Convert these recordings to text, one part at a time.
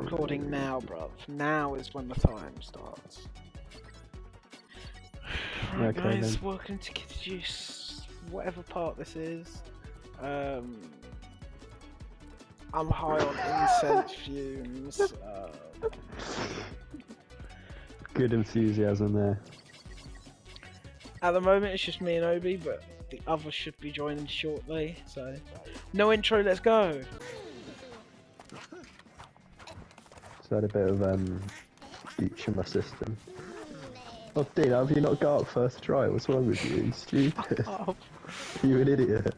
recording now, bruv. Now is when the time starts. Right, Okay, guys, then. welcome to Kitty Juice, whatever part this is. I'm high on incense fumes. Good enthusiasm there. At the moment, it's just me and Obi, but the others should be joining shortly. So, no intro, let's go. So I had a bit of speech in my system. Oh, Dean, have you not got up first try? What's wrong with you? You stupid. Oh, Are you an idiot?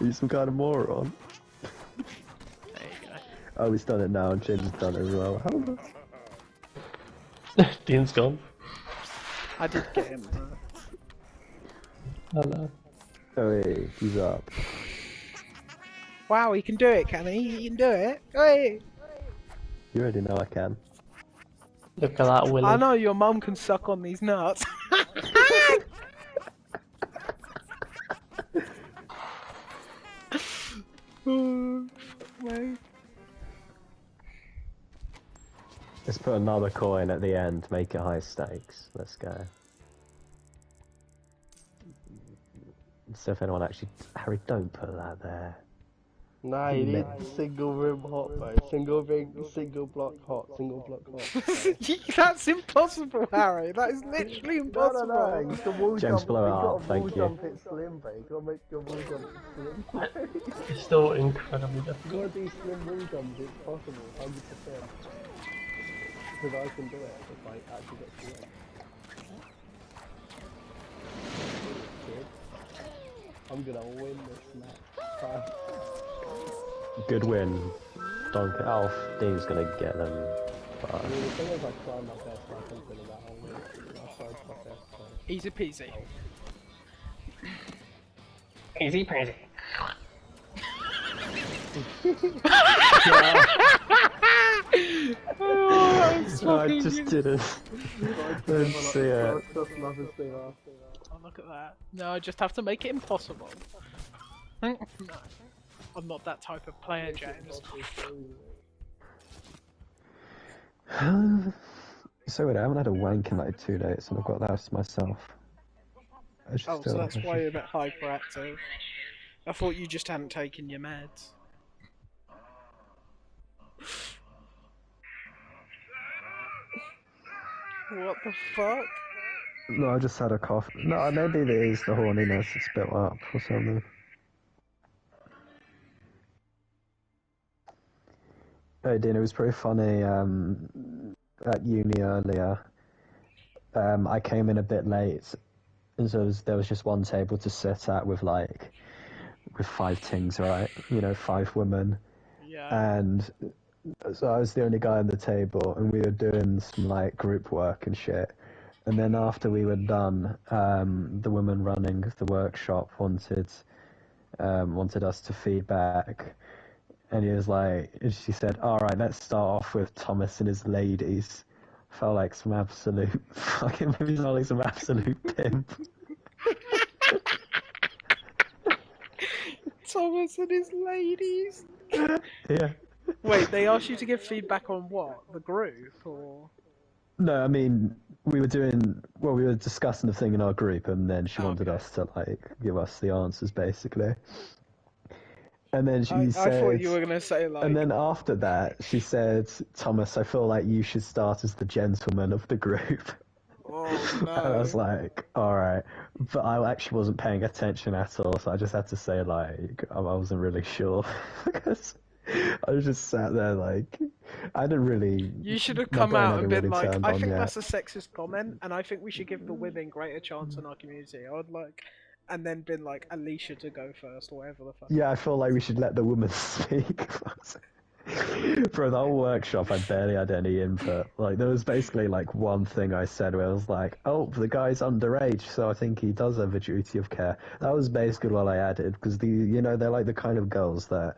Are you some kind of moron? there you go. Oh, he's done it now, and James has done it as well. Dean's gone. I did get him. Hello. Oh, hey, he's up. Wow, he can do it, can he? He can do it. Hey! You already know I can. Look at that, Willie. I know your mum can suck on these nuts. Oh, fuck me. Let's put another coin at the end, make it high stakes. Let's go. So if anyone actually... Harry, don't put that there. Nah, you need single room hot, bro. Single ring, single block hot, single block hot. That's impossible, Harry. That is literally impossible. No, you can wall James, jump. blow it You up, got thank wall you. jump it slim, bro. You gotta make your wall jump slim. It's still incredibly You difficult. gotta do slim wall jumps. It's possible, 100%. Because I can do it if I actually get to it. I'm gonna win this match. Good win. Don't get off. Dean's gonna get them. But... I mean, the thing is, I try my best, I can figure that I'll win. I tried my best, so. Easy peasy. Easy peasy. I just didn't. Let's see it. Oh, look at that. No, I just have to make it impossible. No, I'm not that type of player, James. So weird, I haven't had a wank in like 2 days and I've got the house to myself. I just Oh, feel so like that's I why should- you're a bit hyperactive. I thought you just hadn't taken your meds. What the fuck? No, I just had a cough. No, maybe it is the horniness it's built up or something. Hey Dean, it was pretty funny at uni earlier. I came in a bit late, and so there was just one table to sit at with 5 tings, right? You know, 5 women. Yeah. And so I was the only guy on the table, and we were doing some like group work and shit. And then after we were done, the woman running the workshop wanted us to feedback. And he was like, and she said, "All right, let's start off with Thomas and his ladies." Felt like some absolute fucking, maybe not like some absolute pimp. Thomas and his ladies. Yeah. Wait, they asked you to give feedback on what? The group, or? No, I mean, we were discussing the thing in our group, and then she wanted us to like give us the answers, basically. And then she said, I thought you were gonna say like. and then after that, she said, "Thomas, I feel like you should start as the gentleman of the group." Oh no. And I was like, "All right," but I actually wasn't paying attention at all, so I just had to say like I wasn't really sure because I was just sat there like I didn't really. You should have my come brain out hadn't and been really like, turned I on think yet. that's a sexist comment, and I think we should give the women greater chance in our community. I would like, and then been like Alicia to go first, or whatever the fuck. Yeah, I feel like we should let the women speak. For the whole workshop, I barely had any input. Like, there was basically like one thing I said where I was like, "Oh, the guy's underage, so I think he does have a duty of care." That was basically what I added, because they're like the kind of girls that.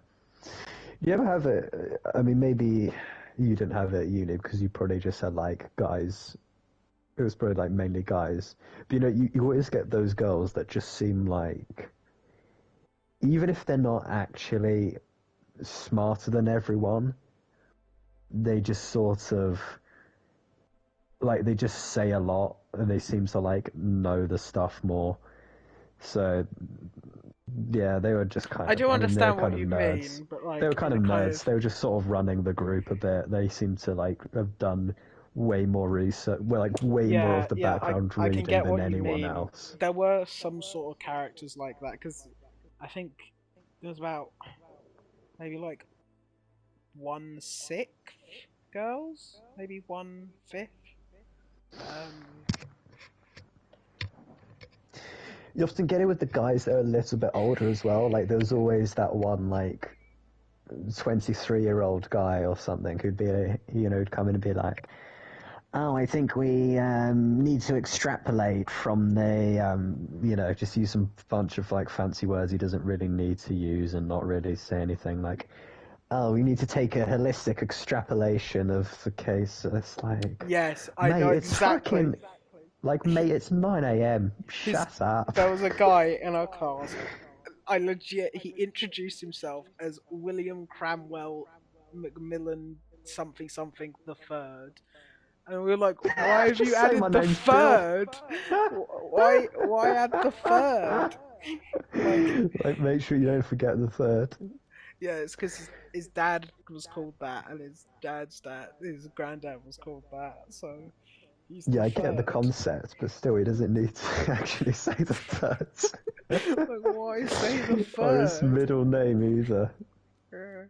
You ever have it? I mean, maybe you didn't have it at uni because you probably just had like guys. It was probably like mainly guys. But you always get those girls that just seem like, even if they're not actually smarter than everyone, they just sort of like they just say a lot, and they seem to like know the stuff more. So yeah, they were just kind of. I do they were understand kind what of you nerds. mean, but like They were kind of in a nerds. They were just sort of running the group a bit. They seem to like have done way more research, well, like way more of the background I can reading get than what you anyone mean. else. There were some sort of characters like that because I think there was about maybe like 1/6 girls, maybe 1/5. You often get it with the guys that are a little bit older as well. Like there was always that one like 23-year-old guy or something who'd be who'd come in and be like, oh, I think we need to extrapolate from the just use some bunch of like fancy words he doesn't really need to use and not really say anything like, oh, we need to take a holistic extrapolation of the case. It's like, Yes, I mate, know it's exactly. fucking like, mate, it's 9 a.m. Shut up. There was a guy in our class. He introduced himself as William Cramwell Macmillan something something the third, and we were like, "Why have you Just say added my the name's Bill. third? Why add the third?" Like, make sure you don't forget the third. Yeah, it's because his dad was called that, and his granddad was called that. So he's the Yeah, I get the third. concept, but still, he doesn't need to actually say the third. Like, why say the Or his third? middle name either. Yeah.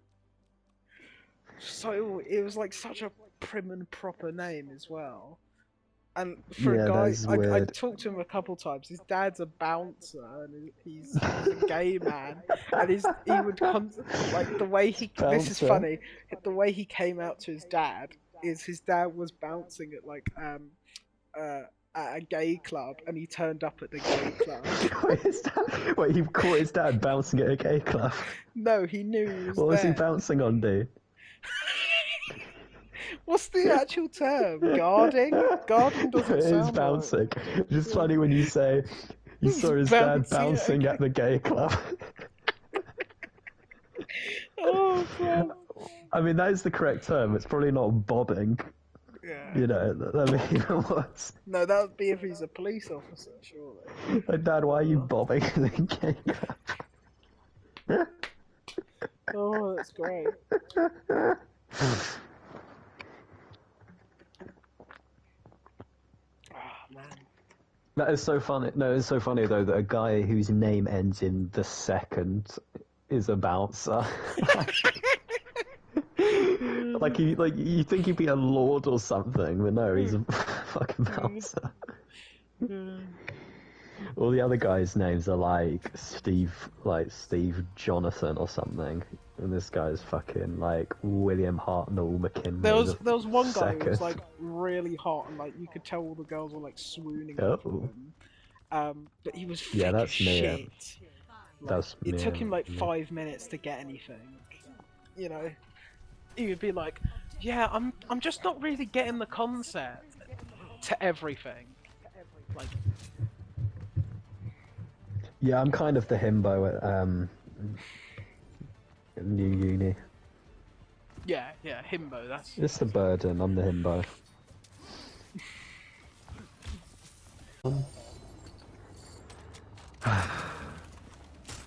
So it was like such a prim and proper name as well. And for Yeah, a guy, that's I weird. talked to him a couple times. His dad's a bouncer, and he's a gay man, and he would like the way he. This is Bouncer? funny. The way he came out to his dad is his dad was bouncing at like at a gay club, and he turned up at the gay club. Wait, he caught his dad bouncing at a gay club. No, he knew he was What was he there. bouncing on, dude? What's the actual term? Guarding? Guarding doesn't It is sound bouncing. right. It's just funny when you say you He's saw his dad bouncing bouncing at the gay club. Oh, God. I mean, that is the correct term. It's probably not bobbing. Yeah. You know, I mean, what? No, that would be if he's a police officer, surely. Like, Dad, why are you bobbing at the gay club? Oh, that's great. Oh, man. That is so funny. No, it's so funny though that a guy whose name ends in the second is a bouncer. like you think he'd be a lord or something, but no, he's a fucking bouncer. All the other guys' names are like Steve Jonathan or something, and this guy's fucking like William Hartnell McKinley. There was one guy who was second. like really hot, and like you could tell all the girls were like swooning Oh. over him. But he was thick Yeah, as that's me. shit. Like, That's it me, took him like me. 5 minutes to get anything. You know, he would be like, "Yeah, I'm just not really getting the concept to everything." Like, Yeah, I'm kind of the himbo at New Uni. yeah, himbo. That's It's the burden. I'm the himbo.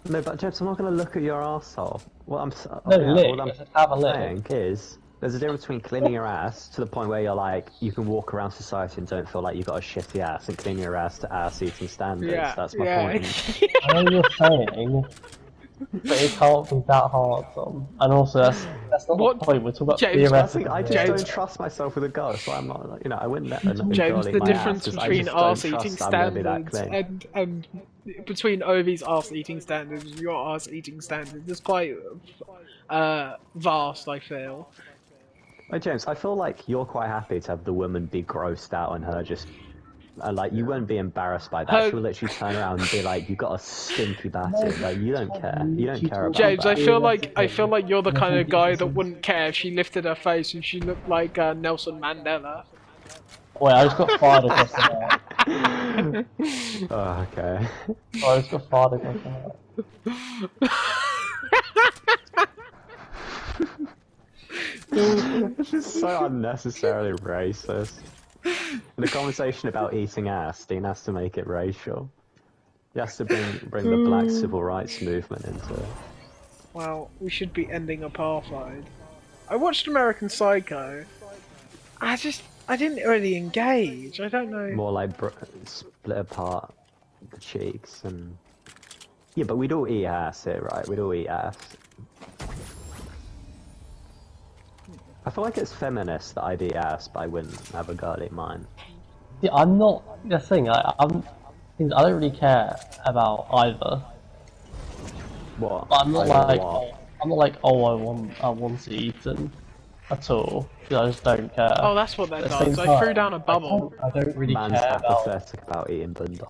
No, but James, I'm not going to look at your arsehole. What I'm lick, what I'm just have a lick. saying is, there's a difference between cleaning your ass to the point where you're like, you can walk around society and don't feel like you've got a shitty ass, and cleaning your ass to ass-eating standards. yeah, That's my yeah. point. I know you're saying, but it can't be that hard, Tom. And also, that's not What- the point. We're talking about James, theoretical. I just James- don't trust myself with a girl, so I'm not, I wouldn't let a girl James, eat the my difference ass, 'cause I between just don't arse eating trust I'm gonna be that standards clean. and between Ovi's arse eating standards and your arse eating standards is quite vast, I feel. Hey James, I feel like you're quite happy to have the woman be grossed out and her just... like, you won't be embarrassed by that. Her- She'll literally turn around and be like, you got a stinky batty. Like, you don't care. You don't care about James, that. I feel like you're the kind of guy that wouldn't care if she lifted her face and she looked like Nelson Mandela. Wait, I just got fired across the head. Oh, okay. Oh, I just got fired across the head. It's just so unnecessarily racist. In a conversation about eating ass, Dean has to make it racial. He has to bring the black civil rights movement into it. Well, we should be ending apartheid. I watched American Psycho. I didn't really engage. I don't know. More like split apart the cheeks and... Yeah, but we'd all eat ass here, right? We'd all eat ass. I feel like it's feminist that I'd eat ass, but I wouldn't have a girl eat mine. Yeah, I'm not. The thing, I don't really care about either. What? But I'm not Either like, what? I'm not like, oh, I want to eat them at all. I just don't care. Oh, that's what that At the does. same I threw time, down a bubble. I don't really Man's care about. apathetic about eating bunda.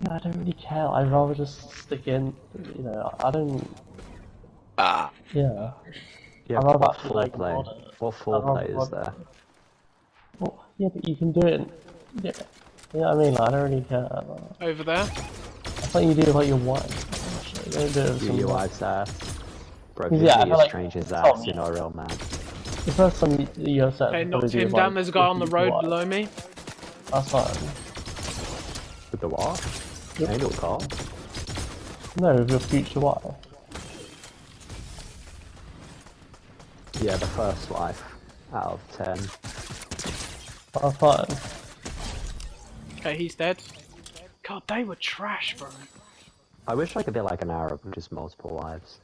Yeah, I don't really care. I'd rather just stick in. You know, I don't. Yeah. Yeah, I'd rather what actually, like, foreplay? mod it. What I'd foreplay rather is there? Well, yeah, but you can do it. Yeah. You know what I mean? Like, I don't really care about that. Over there. That's like you do with like your wife. You don't do it with You some. your wife's ass. Bro, Yeah, if you I eat feel a like- stranger's Tom, ass, you're not a real man. The first time you have sex, Okay, you'll knocked probably do him with, down. like, There's a guy on the your road wife. below me. That's fine. With the what? Yep. Anal call? No, with your future wife. Yeah, the first wife. Out of 10. That's fine. Okay, he's dead. God, they were trash, bro. I wish I could be like an Arab with just multiple wives.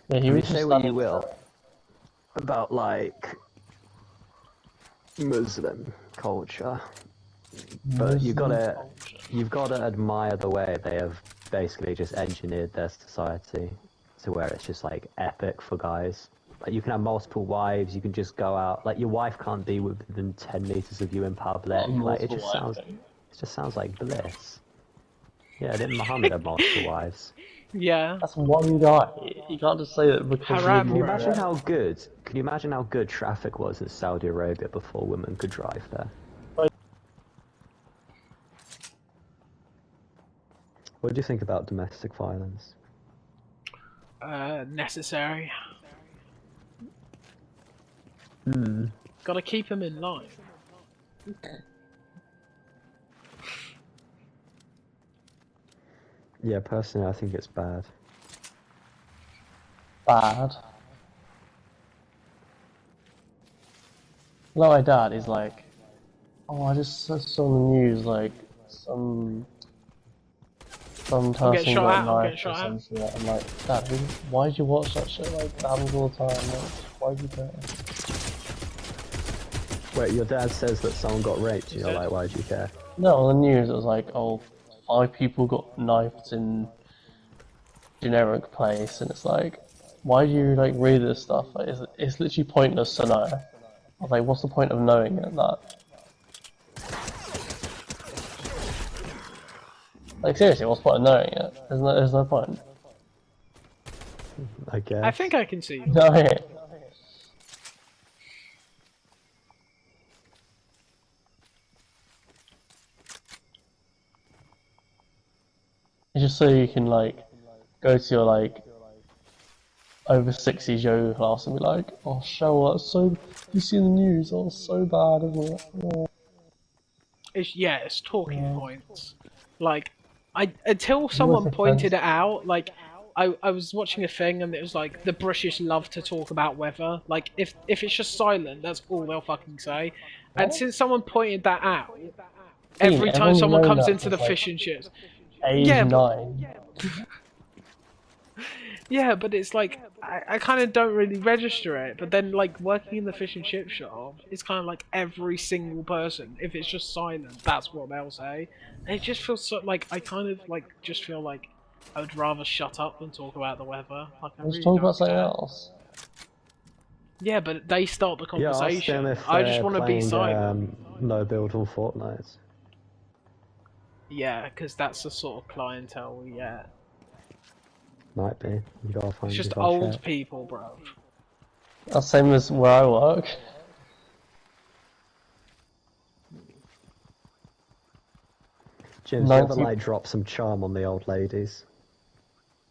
Yeah, he You was say just what you standing- will about like Muslim culture, but you've gotta admire the way they have basically just engineered their society to where it's just like epic for guys. Like you can have multiple wives, you can just go out. Like your wife can't be within 10 meters of you in public. Like it just sounds like bliss. Yeah, didn't Muhammad have multiple wives? Yeah. That's one guy. You can't just say that because Haram, Can you bro. imagine how good? Can you imagine how good traffic was in Saudi Arabia before women could drive there? What do you think about domestic violence? Necessary. Hmm. Gotta keep him in line. Yeah, personally, I think it's bad. bad. Like my dad is like, oh, I just saw on the news like some person getting shot got at, I'm getting knifed or shot at. something. I'm like, Dad, why did you watch that shit? Like, that happens all the time. Like, why do you care? Wait, your dad says that someone got raped, and you're like, why do you care? No, on the news it was like, oh, 5 people got knifed in generic place, and it's like, why do you like read this stuff? Like, it's literally pointless to know. I was like, what's the point of knowing it? That like seriously, what's the point of knowing it? There's no point. I guess. I think I can see you. No. It's just so you can like go to your like over 60s yoga class and be like, oh Cheryl, that's so you see the news, oh it's so bad, isn't it? Oh. It's talking points. Like, until someone with pointed friends. it out, like, I was watching a thing and it was like, the British love to talk about weather. Like, if it's just silent, that's all they'll fucking say. And since someone pointed that out, every time everyone's someone known comes that into the since, like, fish and chips. Age Yeah, 9. Yeah, but it's like, I kind of don't really register it, but then, like, working in the fish and chip shop, it's kind of like every single person, if it's just silent, that's what they'll say. And it just feels so, like, I kind of, like, just feel like I would rather shut up than talk about the weather. Like, I Let's really talk don't about something care. else. Yeah, but they start the Yeah, ask conversation. them if I just they're want to be playing, silent. no build on Fortnite. Yeah, because that's the sort of clientele we get. Might be. You gotta find. It's you just gotta old check. people, bro. That's same as where I work. James, you ever 90 like drop some charm on the old ladies?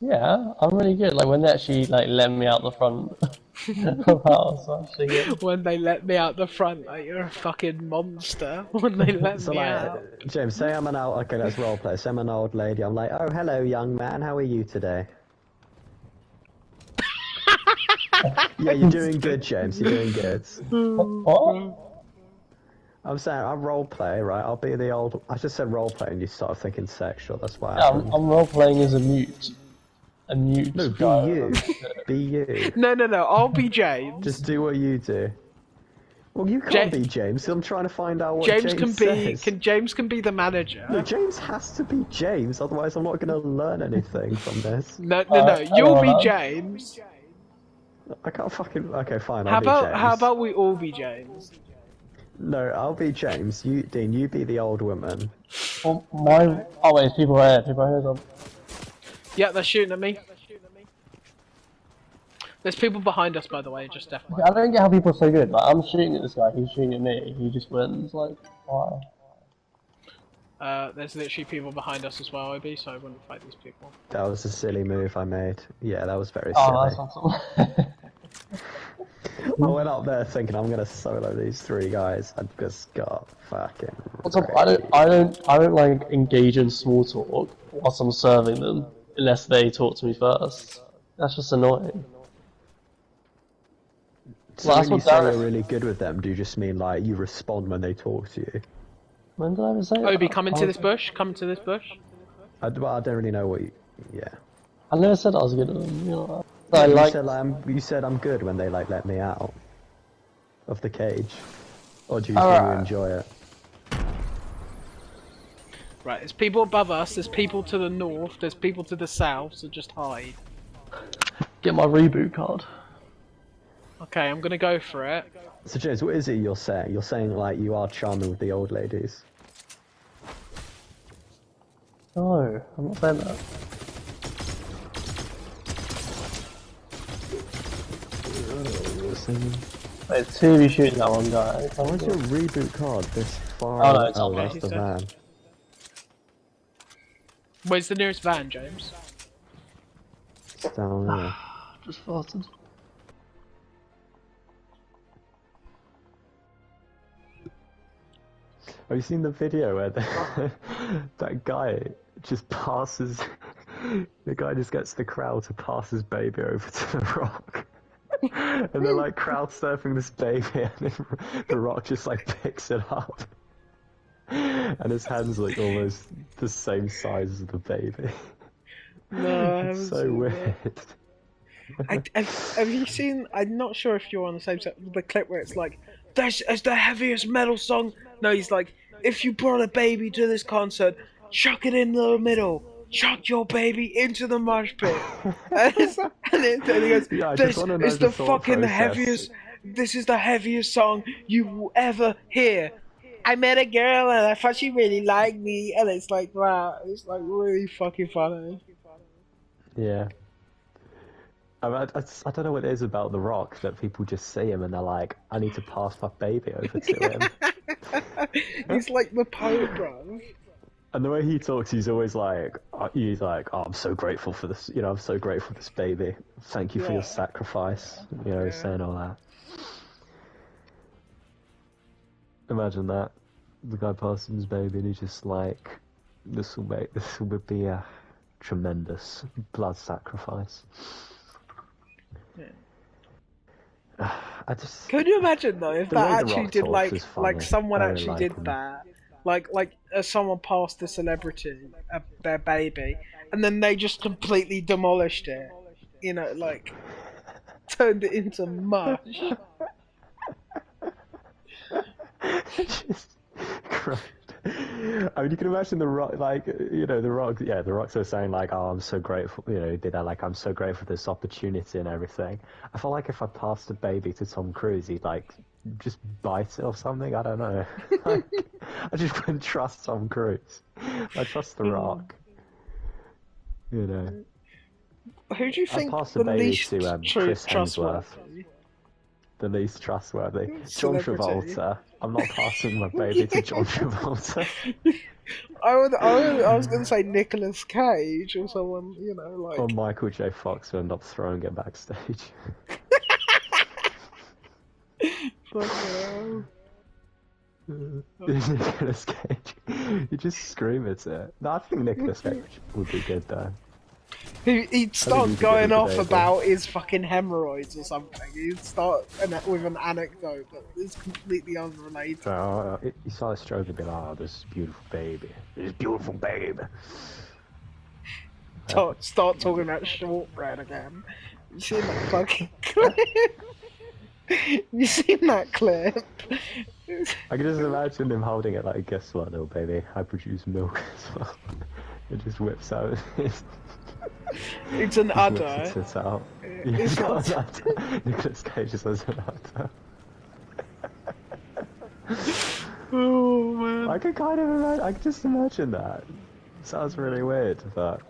Yeah, I'm really good. Like when they actually like let me out the front of the house, I'm actually good. When they let me out the front, like you're a fucking monster. When they let So me like, out. James, say I'm an old. Okay, let's role play. Say I'm an old lady. I'm like, oh, hello, young man. How are you today? Yeah, you're doing good, James. You're doing good. What? I'm saying I role play, right? I'll be the old. I just said role play, and you started thinking sexual. That's what Yeah, happened. I'm role playing as a mute No, be guy. you. Be you. No, I'll be James. Just do what you do. Well, you can't be James. I'm trying to find out what James says. James can be the manager. No, James has to be James. Otherwise, I'm not going to learn anything from this. No. Hang You'll on, be man. James. I can't fucking. Okay, fine. How I'll be James. how about we all be James? No, I'll be James. You, Dean. You be the old woman. Well, my oh wait, there's people here. People here. Yeah, they're shooting at me. There's people behind us, by the way, just definitely. I don't get how people are so good. Like I'm shooting at this guy, he's shooting at me. He just wins. Like why? There's literally people behind us as well, Obi, so I wouldn't fight these people. That was a silly move I made. Yeah, that was very Oh, silly. that's awesome. I went up there thinking I'm gonna solo these three guys. I just got fucking. What's up? I don't like engage in small talk whilst I'm serving them unless they talk to me first. That's just annoying. So Well, when you that's what say Darren- you're really good with them, do you just mean like you respond when they talk to you? When did I ever say that? Obi, come into this bush. Come into this bush. Well, I don't really know what you. Yeah. I never said I was good at them. You know, Yeah, I like. you said I'm good when they like let me out of the cage, or do you All really right. enjoy it? Right, there's people above us. There's people to the north. There's people to the south. So just hide. Get my reboot card. Okay, I'm gonna go for it. So James, what is it you're saying? You're saying like you are charming with the old ladies. No, I'm not saying that. Wait, two of you shooting that one guy. Where's your reboot card this far? Oh, no, it's oh okay. that's the van. Where's the nearest van, James? It's down there. Just farted. Have you seen the video where that guy just passes? The guy just gets the crowd to pass his baby over to the rock. And they're like crowd surfing this baby, and then the rock just like picks it up. And his hand's like almost the same size as the baby. No, I haven't It's so seen weird. Have you seen? I'm not sure if you're on the same set. The clip where it's like, "This is the heaviest metal song." No, he's like, "If you brought a baby to this concert, chuck it in the middle. Chuck your baby into the mosh pit." and then he goes, Yeah, I "This just wanna know is the the thought fucking process. heaviest. This is the heaviest song you will ever hear." I met a girl and I thought she really liked me, and it's like, wow, it's like really fucking funny. Yeah. I don't know what it is about The Rock that people just see him and they're like, I need to pass my baby over to him. He's like the Pope, bro. And the way he talks, he's always like, oh, I'm so grateful for this, I'm so grateful for this baby. Thank you for Yeah. your sacrifice. He's saying all that. Imagine that. The guy passing his baby and he's just like, this will be a tremendous blood sacrifice. I just... Can you imagine though if The that way The actually Rock did talks is funny. like someone I really actually like did him. that, like someone passed a celebrity their baby, and then they just completely demolished it, like turned it into mush. Just Christ. I mean, you can imagine The Rock, The Rock, The Rock's always saying, like, oh, I'm so grateful, he did that, like, I'm so grateful for this opportunity and everything. I feel like if I passed a baby to Tom Cruise, he'd, like, just bite it or something, I don't know. Like, I just wouldn't trust Tom Cruise. I trust The Rock. Who do you think passed the the baby least to Chris trustworthy? Hemsworth. the least trustworthy. John Celebrity. Travolta. I'm not passing my baby to John Travolta. I was gonna say Nicolas Cage or someone, you know, like. Or Michael J. Fox will end up throwing it backstage. Fuck hell. Nicolas Cage. You just scream at it. No, I think Nicolas Cage would be good though. He'd start he'd be going good off today, about his fucking hemorrhoids or something. He'd start with an anecdote that is completely unrelated. So he started stroking and be like, oh, this beautiful baby. This beautiful baby. Start talking about shortbread again. You seen that fucking clip? You seen that clip? I can just imagine him holding it like, guess what, little baby? I produce milk as well. It just whips out. It's an udder. It's out. It's got not. an udder. Nicolas Cage just has an udder. Oh man. I could kind of imagine. I could just imagine that. Sounds really weird, but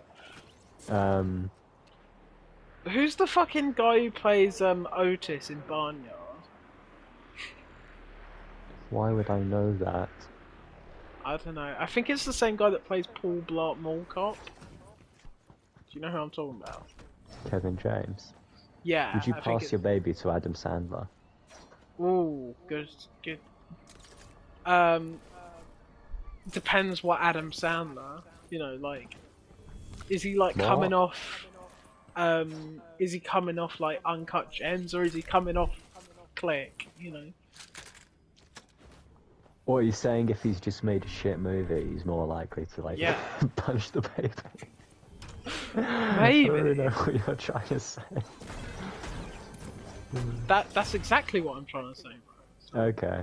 Who's the fucking guy who plays Otis in Barnyard? why would I know that? I don't know. I think it's the same guy that plays Paul Blart Mall Cop. Do you know who I'm talking about? Kevin James. Yeah. Would you I think pass your baby to Adam Sandler? Ooh, good. Depends what Adam Sandler. You know, like, is he like What? coming off? Is he coming off like Uncut Gems, or is he coming off Click? You know. What are you saying? If he's just made a shit movie, he's more likely to like Yeah. punch the baby. Maybe. I don't really know what you're trying to say. That's exactly what I'm trying to say, bro. Okay.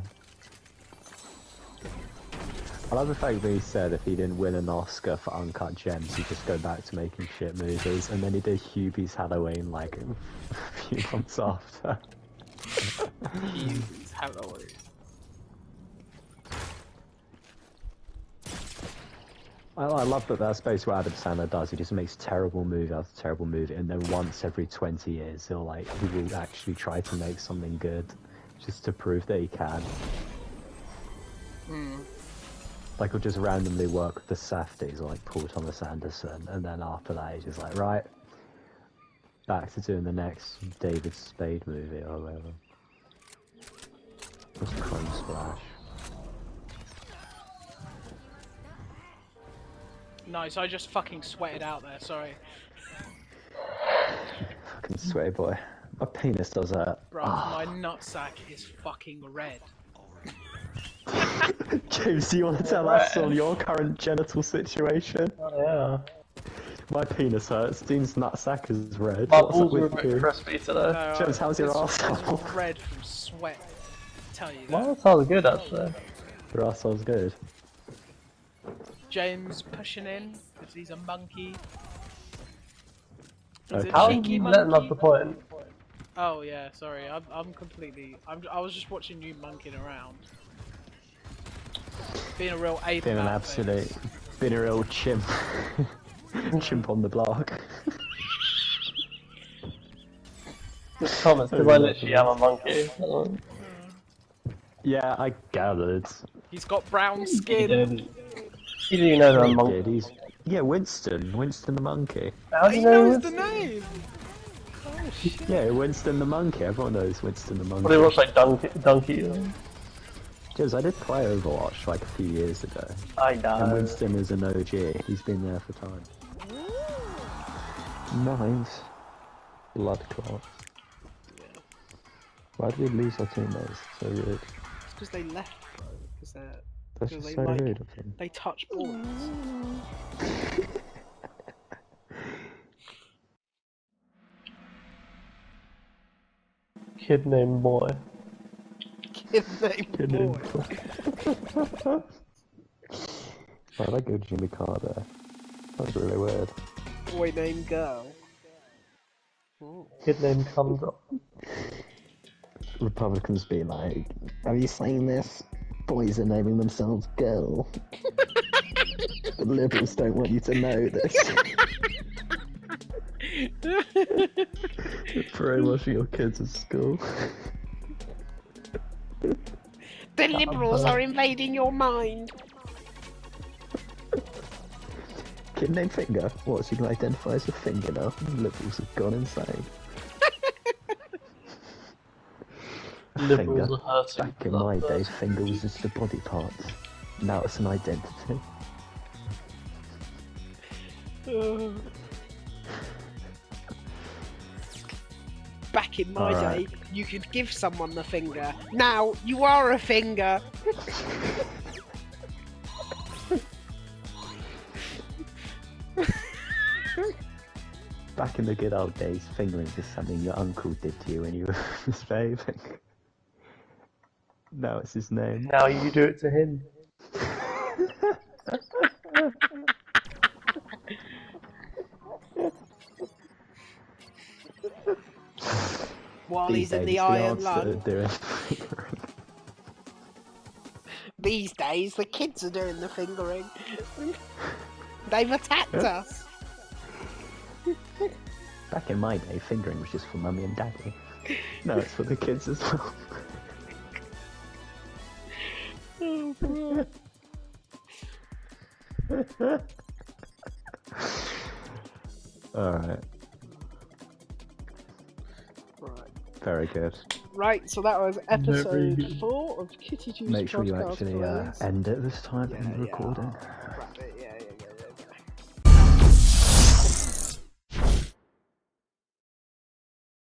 I love the fact that he said if he didn't win an Oscar for Uncut Gems, he'd just go back to making shit movies, and then he did Hubie's Halloween like a few months after. He's Halloween. I love that that's basically what Adam Sandler does. He just makes terrible movie after terrible movie, and then once every 20 years, he will actually try to make something good, just to prove that he can. Like, he'll just randomly work with the Safdies, or like Paul Thomas Anderson, and then after that, he's just like, right, back to doing the next David Spade movie or whatever. Just Chrome Splash. Nice, I just fucking sweated out there, sorry. Fucking sweaty boy. My penis does that. Bro, my nutsack is fucking red. James, do you want to tell us on your current genital situation? Oh, yeah. My penis hurts. Dean's nutsack is red. My What's up balls were a with bit you? crispy today. No, James, how's your it's arsehole? red from sweat. I tell you that. Well, that sounds good actually. Your arsehole's good. James pushing in because he's a monkey. He's Okay. a How are cheeky you letting monkey. up the point? Oh yeah, sorry. I'm completely. I was just watching you monkeying around, being a real ape. Been an about absolute, things. been a real chimp. Chimp on the block. Just comments because I literally am a monkey. Yeah, I gathered. He's got brown You skin. didn't even know that I'm a monkey. Did he's... Yeah, Winston the monkey. How do He you know knows this? the name. Oh shit. Yeah, Winston the monkey. Everyone knows Winston the monkey. Well, they watch like Donkey. James, I did play Overwatch like a few years ago. I know. And Winston is an OG. He's been there for time. Nice. Blood clot. Why did we lose our teammates? So rude. It's because they left, bro. Because That's Because just they so like- rude of them. they touch balls. Kid named Boy. Kid named boy. Oh, that good Jimmy Carter. That's really weird. Boy named girl. Ooh. Kid named Cumdrop. Republicans be like, have you seen this? Boys are naming themselves girl. The liberals don't want you to know this. Brainwashing your kids at school. The liberals are invading your mind. Kid named Finger? What's he going to identify as a finger now? Liberals have gone insane. Liberals Finger. are hurting. Back in my day, finger was just a body part. Now it's an identity. Back in my Alright. day, you could give someone the finger. Now, you are a finger. Back in the good old days, fingering is something your uncle did to you when you were misbehaving. Now it's his name. Now you do it to him. While These he's in days, the Iron aunts that are Lung. doing fingering. These days, the kids are doing the fingering. They've attacked us. Back in my day, fingering was just for mummy and daddy. No, it's for the kids as well. Oh, bro. Alright, Right. very good. Right, so that was Very episode good. 4 of Kitty Juice Make sure you Podcast, actually please. end it this time in the Yeah, recording. Right.